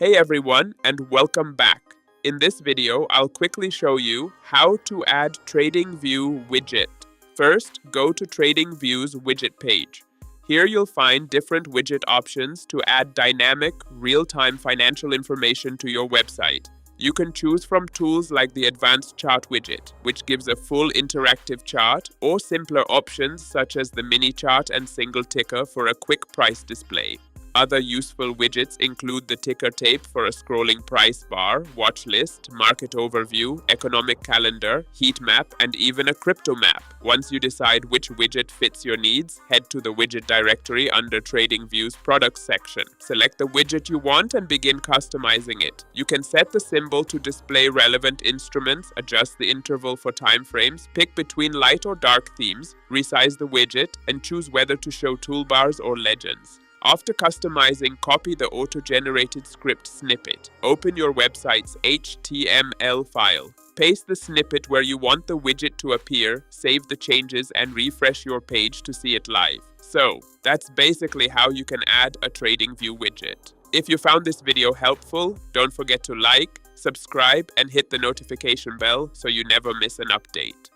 Hey everyone, and welcome back. In this video, I'll quickly show you how to add TradingView Widget. First, go to TradingView's widget page. Here you'll find different widget options to add dynamic, real-time financial information to your website. You can choose from tools like the Advanced Chart widget, which gives a full interactive chart, or simpler options such as the mini chart and single ticker for a quick price display. Other useful widgets include the ticker tape for a scrolling price bar, watch list, market overview, economic calendar, heat map, and even a crypto map. Once you decide which widget fits your needs, head to the widget directory under TradingView's products section. Select the widget you want and begin customizing it. You can set the symbol to display relevant instruments, adjust the interval for timeframes, pick between light or dark themes, resize the widget, and choose whether to show toolbars or legends. After customizing, copy the auto-generated script snippet. Open your website's HTML file. Paste the snippet where you want the widget to appear, save the changes, and refresh your page to see it live. So, that's basically how you can add a TradingView widget. If you found this video helpful, don't forget to like, subscribe, and hit the notification bell so you never miss an update.